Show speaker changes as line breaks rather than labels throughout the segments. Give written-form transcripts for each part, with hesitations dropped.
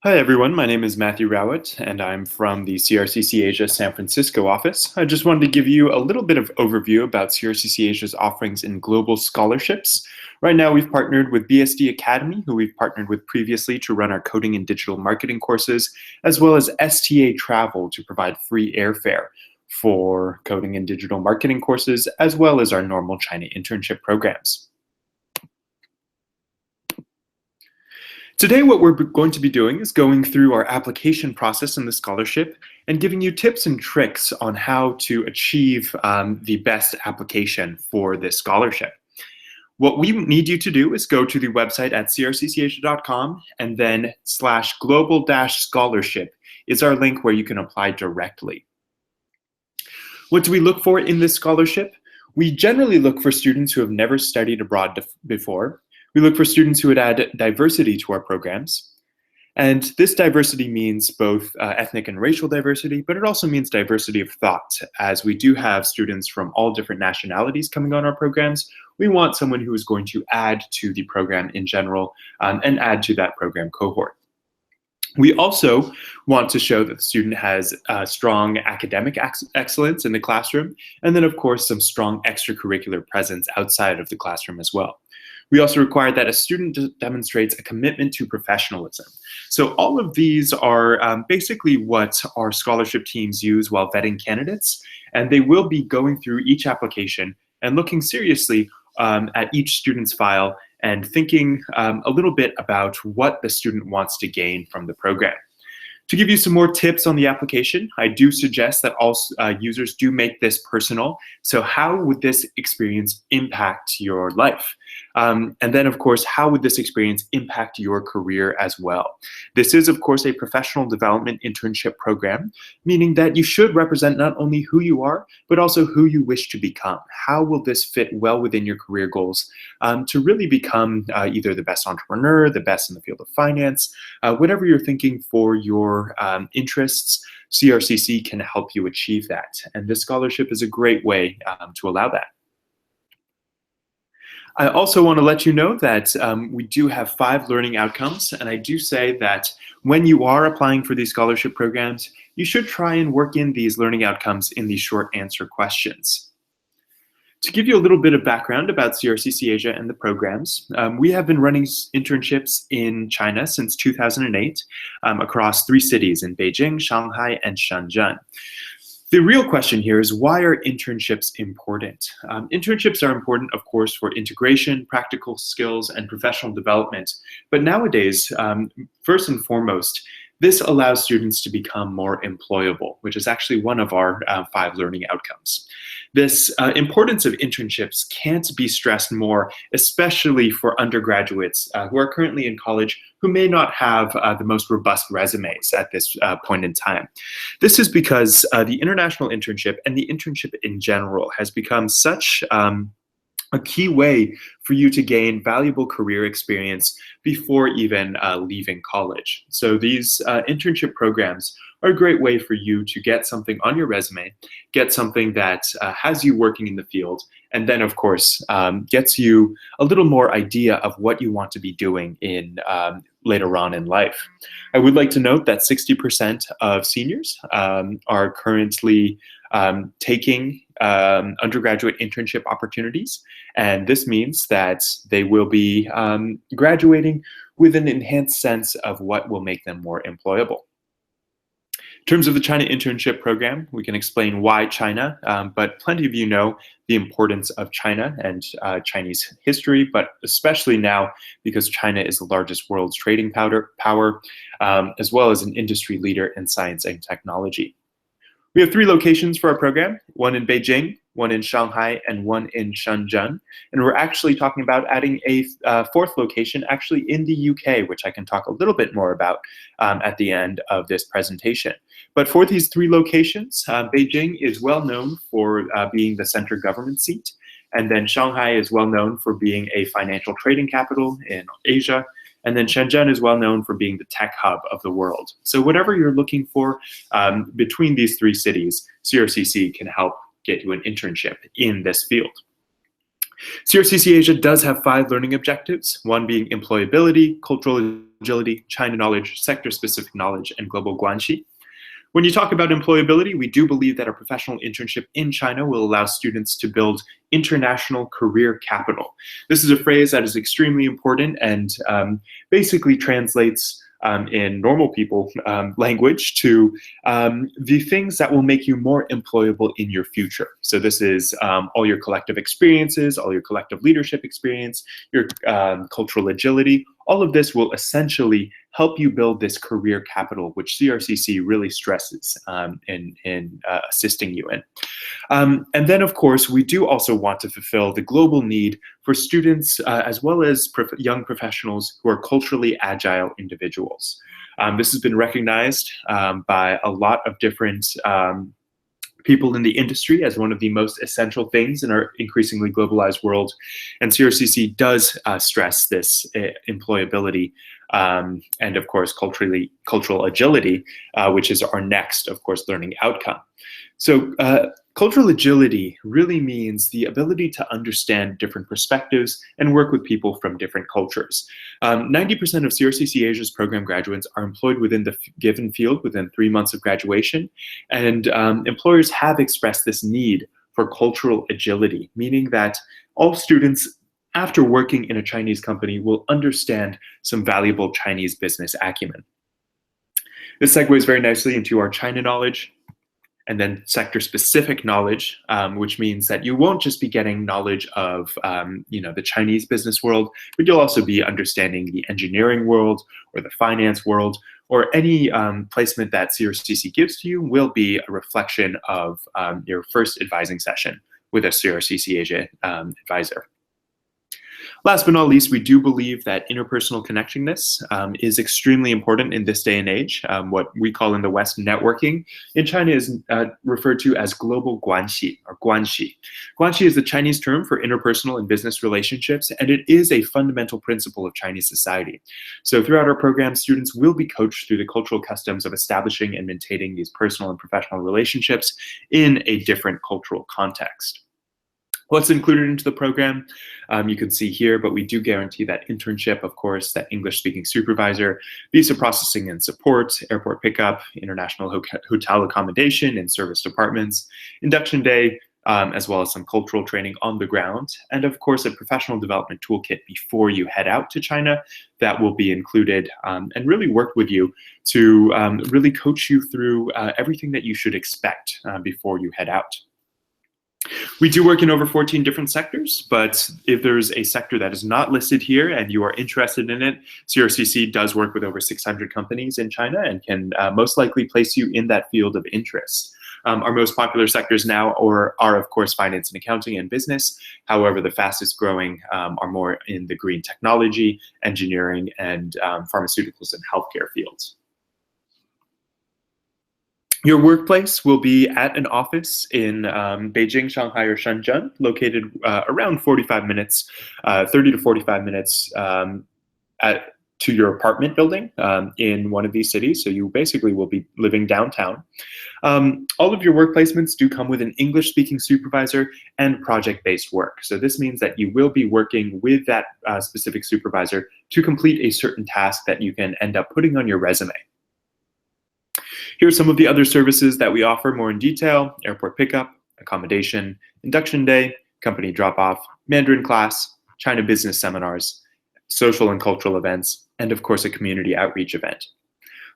Hi everyone, my name is Matthew Rowett and I'm from the CRCC Asia San Francisco office. I just wanted to give you a little bit of overview about CRCC Asia's offerings in global scholarships. Right now we've partnered with BSD Academy, who we've partnered with previously to run our coding and digital marketing courses, as well as STA Travel to provide free airfare for coding and digital marketing courses, as well as our normal China internship programs. Today, what we're going to be doing is going through our application process in the scholarship and giving you tips and tricks on how to achieve the best application for this scholarship. What we need you to do is go to the website at crccasia.com and then /global-scholarship is our link where you can apply directly. What do we look for in this scholarship? We generally look for students who have never studied abroad before. We look for students who would add diversity to our programs. And this diversity means both ethnic and racial diversity, but it also means diversity of thought. As we do have students from all different nationalities coming on our programs, we want someone who is going to add to the program in general and add to that program cohort. We also want to show that the student has strong academic excellence in the classroom, and then of course some strong extracurricular presence outside of the classroom as well. We also require that a student demonstrates a commitment to professionalism. So all of these are basically what our scholarship teams use while vetting candidates, and they will be going through each application and looking seriously at each student's file and thinking a little bit about what the student wants to gain from the program. To give you some more tips on the application, I do suggest that all users do make this personal. So how would this experience impact your life? And then, of course, how would this experience impact your career as well? This is, of course, a professional development internship program, meaning that you should represent not only who you are, but also who you wish to become. How will this fit well within your career goals to really become either the best entrepreneur, the best in the field of finance, whatever you're thinking for your interests, CRCC can help you achieve that. And this scholarship is a great way to allow that. I also want to let you know that we do have 5 learning outcomes, and I do say that when you are applying for these scholarship programs, you should try and work in these learning outcomes in these short answer questions. To give you a little bit of background about CRCC Asia and the programs, we have been running internships in China since 2008 across 3 cities in Beijing, Shanghai, and Shenzhen. The real question here is, why are internships important? Internships are important, of course, for integration, practical skills, and professional development. But nowadays, first and foremost, this allows students to become more employable, which is actually one of our 5 learning outcomes. This importance of internships can't be stressed more, especially for undergraduates who are currently in college who may not have the most robust resumes at this point in time. This is because the international internship and the internship in general has become such a key way for you to gain valuable career experience before even leaving college. So these internship programs are a great way for you to get something on your resume, get something that has you working in the field, and then of course gets you a little more idea of what you want to be doing in later on in life. I would like to note that 60% of seniors are currently taking undergraduate internship opportunities, and this means that they will be graduating with an enhanced sense of what will make them more employable. In terms of the China internship program, we can explain why China, but plenty of you know the importance of China and Chinese history, but especially now because China is the largest world's trading power, as well as an industry leader in science and technology. We have 3 locations for our program, one in Beijing, one in Shanghai, and one in Shenzhen. And we're actually talking about adding a 4th location actually in the UK, which I can talk a little bit more about at the end of this presentation. But for these 3 locations, Beijing is well known for being the center government seat. And then Shanghai is well known for being a financial trading capital in Asia. And then Shenzhen is well known for being the tech hub of the world. So whatever you're looking for between these 3 cities, CRCC can help get you an internship in this field. CRCC Asia does have 5 learning objectives, one being employability, cultural agility, China knowledge, sector-specific knowledge, and global guanxi. When you talk about employability, we do believe that a professional internship in China will allow students to build international career capital. This is a phrase that is extremely important and basically translates in normal people language to the things that will make you more employable in your future. So this is all your collective experiences, all your collective leadership experience, your cultural agility. All of this will essentially help you build this career capital, which CRCC really stresses in assisting you in. And then, of course, we do also want to fulfill the global need for students as well as young professionals who are culturally agile individuals. This has been recognized by a lot of different people in the industry as one of the most essential things in our increasingly globalized world. And CRCC does stress this employability and, of course, cultural agility, which is our next, of course, learning outcome. So cultural agility really means the ability to understand different perspectives and work with people from different cultures. 90% of CRCC Asia's program graduates are employed within the given field within 3 months of graduation, and employers have expressed this need for cultural agility, meaning that all students after working in a Chinese company will understand some valuable Chinese business acumen. This segues very nicely into our China knowledge and then sector-specific knowledge, which means that you won't just be getting knowledge of the Chinese business world, but you'll also be understanding the engineering world or the finance world, or any placement that CRCC gives to you will be a reflection of your first advising session with a CRCC Asia advisor. Last but not least, we do believe that interpersonal connectedness is extremely important in this day and age. What we call in the West networking in China is referred to as global guanxi or guanxi. Guanxi is the Chinese term for interpersonal and business relationships, and it is a fundamental principle of Chinese society. So throughout our program, students will be coached through the cultural customs of establishing and maintaining these personal and professional relationships in a different cultural context. What's included into the program, you can see here, but we do guarantee that internship, of course, that English-speaking supervisor, visa processing and support, airport pickup, international hotel accommodation and service departments, induction day, as well as some cultural training on the ground, and of course, a professional development toolkit before you head out to China that will be included and really work with you to really coach you through everything that you should expect before you head out. We do work in over 14 different sectors, but if there's a sector that is not listed here and you are interested in it, CRCC does work with over 600 companies in China and can most likely place you in that field of interest. Our most popular sectors now are, of course, finance and accounting and business. However, the fastest growing are more in the green technology, engineering, and pharmaceuticals and healthcare fields. Your workplace will be at an office in Beijing, Shanghai, or Shenzhen, located around 45 minutes, 30 to 45 minutes to your apartment building in one of these cities. So you basically will be living downtown. All of your work placements do come with an English-speaking supervisor and project-based work. So this means that you will be working with that specific supervisor to complete a certain task that you can end up putting on your resume. Here are some of the other services that we offer more in detail: airport pickup, accommodation, induction day, company drop-off, Mandarin class, China business seminars, social and cultural events, and of course a community outreach event.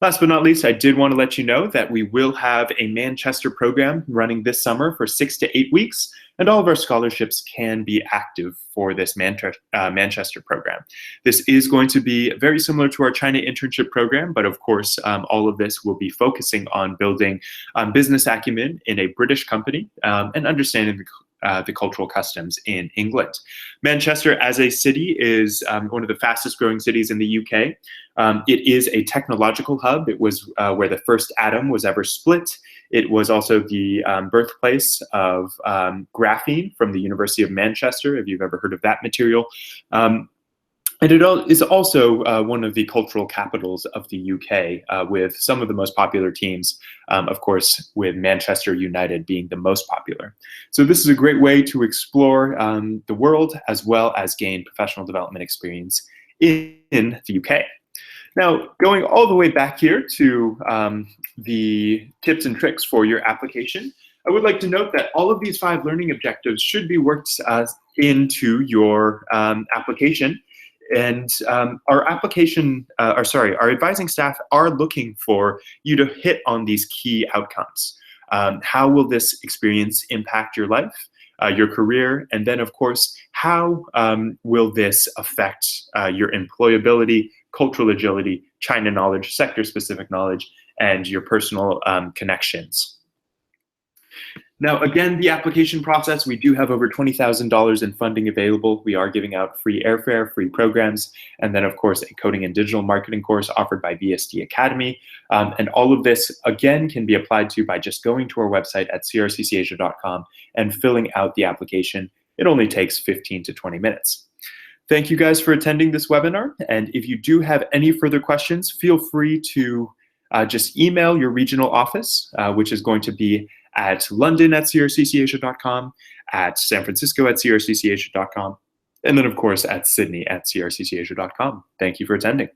Last but not least, I did want to let you know that we will have a Manchester program running this summer for 6 to 8 weeks, and all of our scholarships can be active for this Manchester program. This is going to be very similar to our China internship program, but of course, all of this will be focusing on building business acumen in a British company and understanding the cultural customs in England. Manchester as a city is one of the fastest growing cities in the UK. It is a technological hub. It was where the first atom was ever split. It was also the birthplace of graphene from the University of Manchester, if you've ever heard of that material. And it is also one of the cultural capitals of the UK, with some of the most popular teams, of course, with Manchester United being the most popular. So this is a great way to explore the world as well as gain professional development experience in the UK. Now, going all the way back here to the tips and tricks for your application, I would like to note that all of these 5 learning objectives should be worked into your application. And our advising staff are looking for you to hit on these key outcomes. How will this experience impact your life, your career, and then, of course, how will this affect your employability, cultural agility, China knowledge, sector-specific knowledge, and your personal connections. Now, again, the application process, we do have over $20,000 in funding available. We are giving out free airfare, free programs, and then, of course, a coding and digital marketing course offered by VSD Academy. And all of this, again, can be applied to by just going to our website at crccasia.com and filling out the application. It only takes 15 to 20 minutes. Thank you guys for attending this webinar. And if you do have any further questions, feel free to just email your regional office, which is going to be at London at crccasia.com, at San Francisco at crccasia.com, and then, of course, at Sydney at crccasia.com. Thank you for attending.